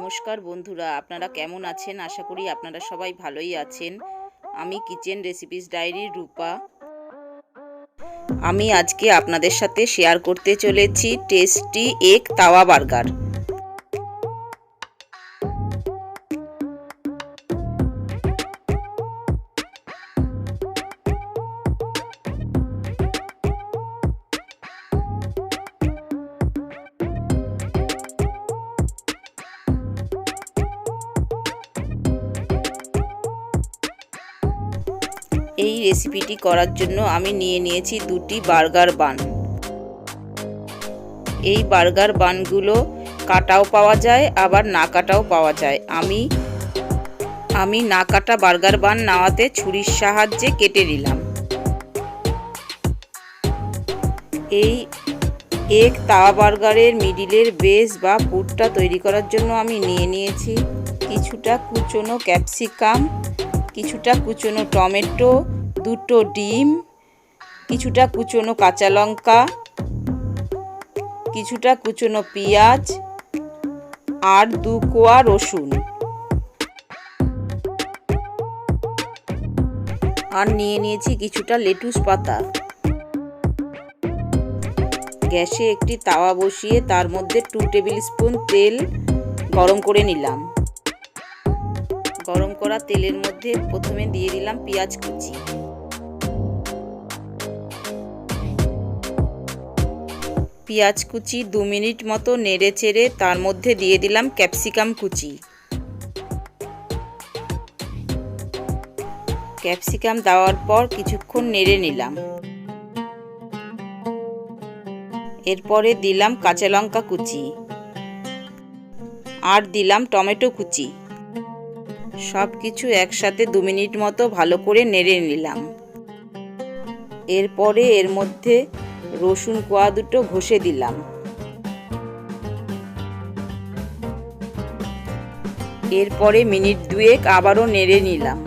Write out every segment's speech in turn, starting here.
নমস্কার বন্ধুরা, আপনারা কেমন আছেন? আশা করি আপনারা সবাই ভালোই আছেন। আমি কিচেন রেসিপিস ডায়েরির রূপা। আমি আজকে আপনাদের সাথে শেয়ার করতে চলেছি টেস্টি এগ তাওয়া বার্গার। এই রেসিপিটি করার জন্য আমি নিয়ে নিয়েছি দুটি বার্গার বান। এই বার্গার বানগুলো কাটাও পাওয়া যায়, আবার না কাটাও পাওয়া যায়। আমি না কাটা বার্গার বান নেওয়াতে ছুরির সাহায্যে কেটে নিলাম। এই এগ তাওয়া বার্গারের মিডিলের বেস বা পুরটা তৈরি করার জন্য আমি নিয়ে নিয়েছি কিছুটা কুচনো ক্যাপসিকাম, কিছুটা কুচনো টমেটো, দুটো ডিম, কিছুটা কুচনো কাঁচা লঙ্কা, কিছুটা কুচনো পেঁয়াজ আর 2 কোয়া রসুন। আর নিয়ে নিয়েছি কিছুটা লেটুস পাতা। গ্যাসে একটি তাওয়া বসিয়ে তার মধ্যে 2 টেবিল স্পুন তেল গরম করে নিলাম। গরম করা তেলের মধ্যে প্রথমে দিয়ে দিলাম পেঁয়াজ কুচি। পেঁয়াজ কুচি 2 মিনিট মতো নেড়ে চেড়ে তার মধ্যে দিয়ে দিলাম ক্যাপসিকাম কুচি। ক্যাপসিকাম দেওয়ার পর কিছুক্ষণ নেড়ে নিলাম। এরপরে দিলাম কাঁচা লঙ্কা কুচি আর দিলাম টমেটো কুচি। সব কিছু একসাথে 2 মিনিট মতো ভালো করে নেড়ে নিলাম। এরপরে এর মধ্যে রসুন কোয়া দুটো ঘষে দিলাম। এরপরে মিনিট 2 আবারও নেড়ে নিলাম।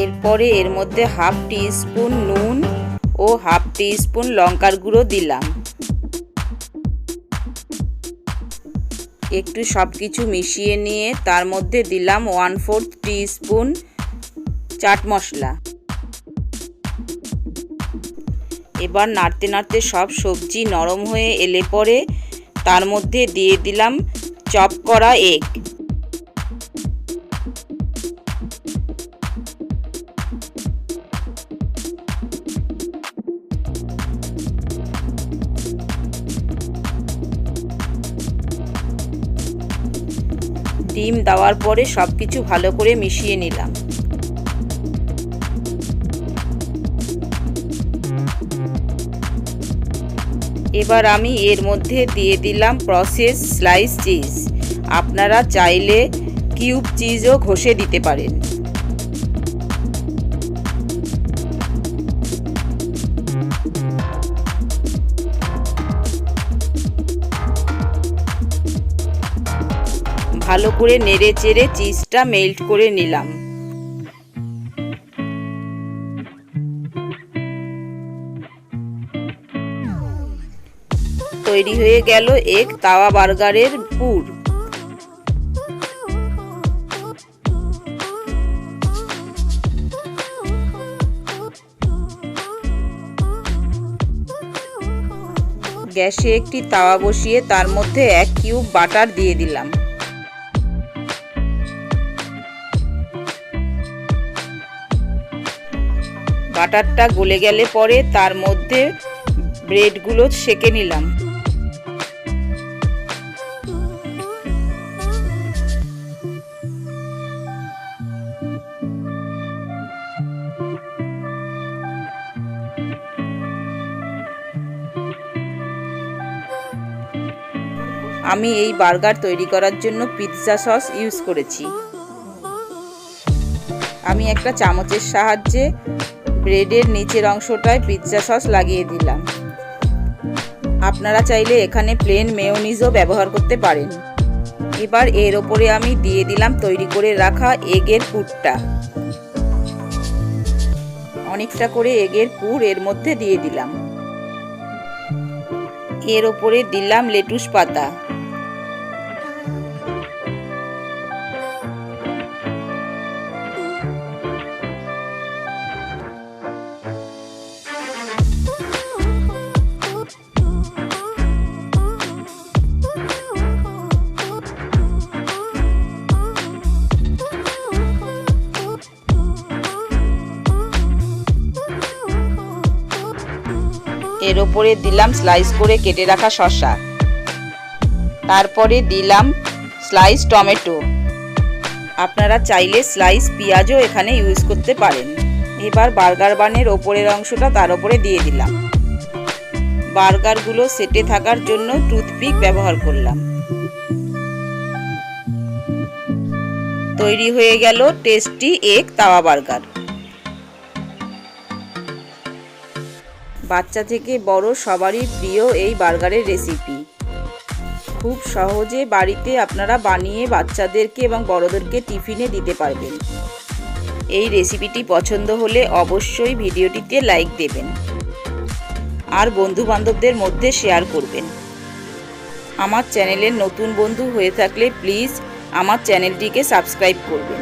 এরপরে এর মধ্যে 1/2 টিস্পুন নুন ও 1/2 টিস্পুন লঙ্কার গুঁড়ো দিলাম। একটু সব কিছু মিশিয়ে নিয়ে তার মধ্যে দিলাম 1/4 টিস্পুন চাট মশলা। এবার নাড়তে নাড়তে সব সবজি নরম হয়ে এলে পরে তার মধ্যে দিয়ে দিলাম চপ করা এগ। ডিম দেওয়ার পরে সব কিছু ভালো করে মিশিয়ে নিলাম। এবার আমি এর মধ্যে দিয়ে দিলাম প্রসেস স্লাইস চিজ। আপনারা চাইলে কিউব চিজও ঘষে দিতে পারেন। ভালো করে নেড়ে চেড়ে চিজটা মেল্ট করে নিলাম। তৈরি হয়ে গেল এগ তাওয়া বার্গারের পুর। গ্যাসে একটি তাওয়া বসিয়ে তার মধ্যে 1 কিউব বাটার দিয়ে দিলাম। বাটারটা গলে গেলে পরে তার মধ্যে ব্রেডগুলো সেঁকে নিলাম। আমি এই বার্গার তৈরি করার জন্য পিৎজা সস ইউজ করেছি। আমি একটা চামচের সাহায্যে ব্রেডের নিচের অংশটায় পিৎজা সস লাগিয়ে দিলাম। আপনারা চাইলে এখানে প্লেন মেয়োনিজও ব্যবহার করতে পারেন। এবার এর ওপরে আমি দিয়ে দিলাম তৈরি করে রাখা এগের পুরটা। অনেকটা করে এগের পুর এর মধ্যে দিয়ে দিলাম। এর ওপরে দিলাম লেটুস পাতা। এর ওপরে দিলাম স্লাইস করে কেটে রাখা শসা, তারপরে দিলাম স্লাইস টমেটো। আপনারা চাইলে স্লাইস পেঁয়াজও এখানে ইউজ করতে পারেন। এবার বার্গার বানের ওপরের অংশটা তার উপরে দিয়ে দিলাম। বার্গারগুলো সেটে থাকার জন্য টুথপিক ব্যবহার করলাম। তৈরি হয়ে গেল টেস্টি এগ তাওয়া বার্গার। বাচ্চা থেকে বড় সবারই প্রিয় এই বার্গারের রেসিপি। খুব সহজে বাড়িতে আপনারা বানিয়ে বাচ্চাদেরকে এবং বড়দেরকে টিফিনে দিতে পারবেন। এই রেসিপিটি পছন্দ হলে অবশ্যই ভিডিওটিতে লাইক দেবেন আর বন্ধু-বান্ধবদের মধ্যে শেয়ার করবেন। আমার চ্যানেলের নতুন বন্ধু হয়ে থাকলে প্লিজ আমার চ্যানেলটিকে সাবস্ক্রাইব করবেন।